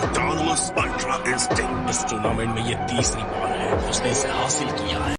Autonomous ultra instinct. इस tournament में ये तीसरी बार है उसने इसे हासिल किया है।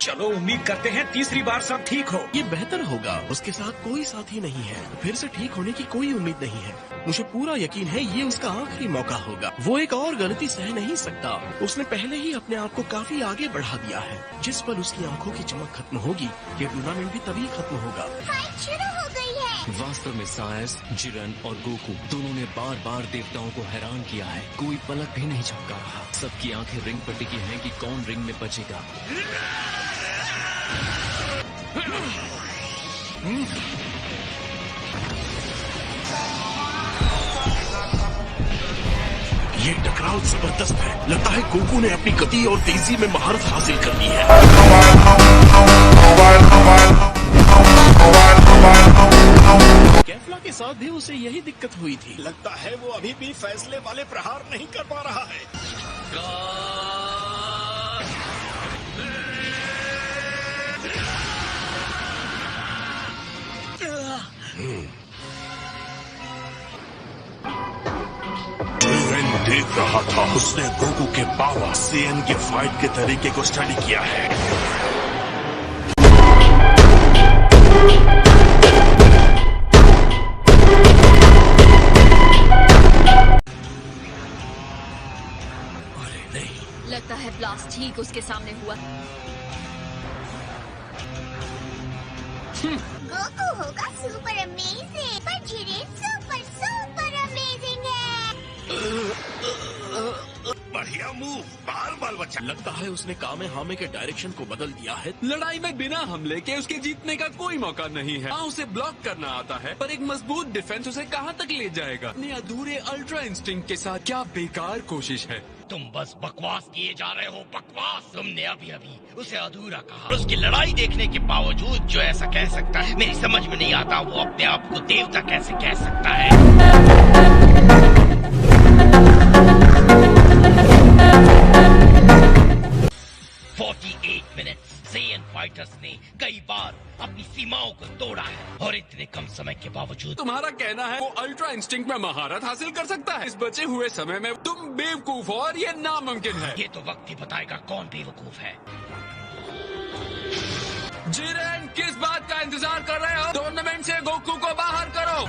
चलो उम्मीद करते हैं तीसरी बार सब ठीक हो। ये बेहतर होगा। उसके साथ कोई साथी नहीं है, फिर से ठीक होने की कोई उम्मीद नहीं है। मुझे पूरा यकीन है ये उसका आखिरी मौका होगा। वो एक और गलती सह नहीं सकता। उसने पहले ही अपने आप को काफी आगे बढ़ा दिया है। जिस पर उसकी आंखों की चमक खत्म होगी, ये टूर्नामेंट भी तभी खत्म होगा। फाइट शुरू हो गई है। वास्तव में सायस, जिरन और गोकू दोनों ने बार बार देवताओं को हैरान किया है। कोई पलक भी नहीं झपका रहा। सबकी आंखें रिंग पर टिकी हैं कि कौन रिंग में बचेगा। ये टकराव जबरदस्त है। लगता है गोकू ने अपनी गति और तेजी में महारत हासिल कर ली है। कैफला के साथ भी उसे यही दिक्कत हुई थी। लगता है वो अभी भी फैसले वाले प्रहार नहीं कर पा रहा है। जिरन देख रहा था। उसने गोकू के पावर सीएन के फाइट के तरीके को स्टडी किया है। अरे नहीं, लगता है ब्लास्ट ठीक उसके सामने हुआ। गोकू होगा सुपर अमेजिंग, पर जिरेन सुपर सुपर अमेजिंग है। बढ़िया मूव, बाल बच्चा। लगता है उसने कामे हामे के डायरेक्शन को बदल दिया है। लड़ाई में बिना हमले के उसके जीतने का कोई मौका नहीं है। हाँ, उसे ब्लॉक करना आता है, पर एक मजबूत डिफेंस उसे कहाँ तक ले जाएगा। अपने अधूरे अल्ट्रा इंस्टिंक्ट के साथ क्या बेकार कोशिश है। तुम बस बकवास किए जा रहे हो, बकवास। तुमने अभी अभी उसे अधूरा कहा। उसकी लड़ाई देखने के बावजूद जो ऐसा कह सकता है, मेरी समझ में नहीं आता वो अपने आप को देवता कैसे कह सकता है। 48 मिनट्स सेयन फाइटर्स ने कई बार अपनी सीमाओं को तोड़ा है और इतने कम समय के बावजूद। तुम्हारा कहना है वो अल्ट्रा इंस्टिंक्ट में महारत हासिल कर सकता है। इस बचे हुए समय में तुम बेवकूफ हो और ये नामुमकिन है। ये तो वक्त ही बताएगा कौन बेवकूफ है। जिरेन, किस बात का इंतजार कर रहे हो? टूर्नामेंट से गोकू को बाहर करो।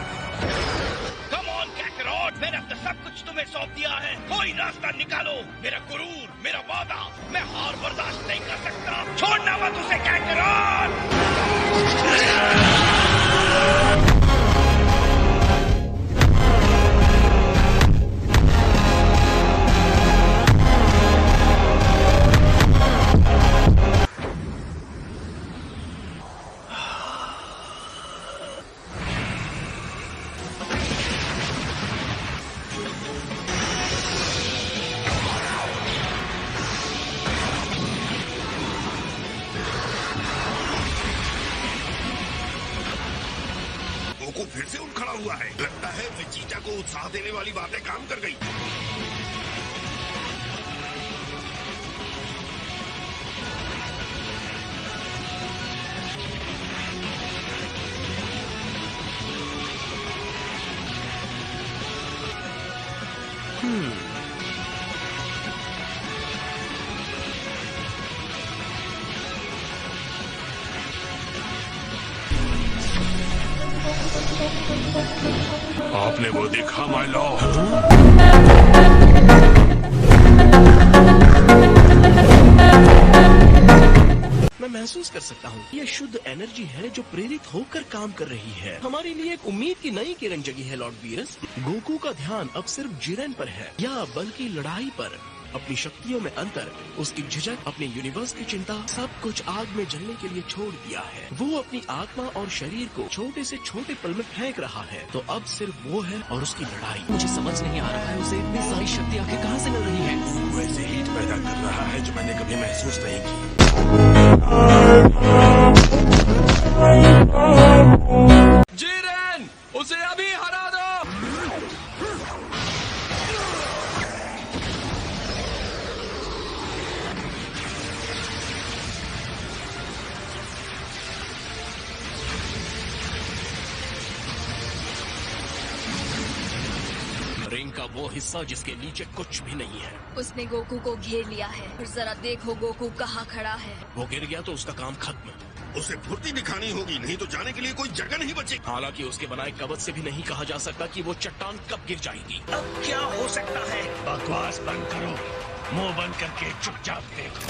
कम ऑन कैकरॉट, मैंने अब तक सब कुछ तुम्हें सौंप दिया है। कोई रास्ता निकालो। मेरा गुरूर, मेरा वादा, मैं हार बर्दाश्त नहीं कर सकता। छोड़ना मत उसे कैकरॉट। गोकू फिर से उठ खड़ा हुआ है। लगता है विजीता को उत्साह देने वाली बातें काम कर गई। आपने वो देखा माय लॉर्ड? मैं महसूस कर सकता हूँ ये शुद्ध एनर्जी है जो प्रेरित होकर काम कर रही है। हमारे लिए एक उम्मीद की नई किरण जगी है लॉर्ड वीरस। गोकू का ध्यान अब सिर्फ जिरेन पर है, या बल्कि लड़ाई पर। अपनी शक्तियों में अंतर, उसकी झिझक, अपने यूनिवर्स की चिंता, सब कुछ आग में जलने के लिए छोड़ दिया है। वो अपनी आत्मा और शरीर को छोटे से छोटे पल में फेंक रहा है। तो अब सिर्फ वो है और उसकी लड़ाई। मुझे समझ नहीं आ रहा है उसे इतनी सारी शक्ति आखिर कहाँ से मिल रही है। वैसे हीट पैदा कर रहा है जो मैंने कभी महसूस नहीं की। जिरेन, उसे अभी हरा दो। रिंग का वो हिस्सा जिसके नीचे कुछ भी नहीं है। उसने गोकू को घेर लिया है और जरा देखो गोकू कहाँ खड़ा है। वो गिर गया तो उसका काम खत्म। उसे फुर्ती दिखानी होगी, नहीं तो जाने के लिए कोई जगह नहीं बचेगी। हालांकि उसके बनाए कवच से भी नहीं कहा जा सकता कि वो चट्टान कब गिर जाएगी। अब क्या हो सकता है? बकवास बंद करो, मुंह बंद करके चुपचाप देखो।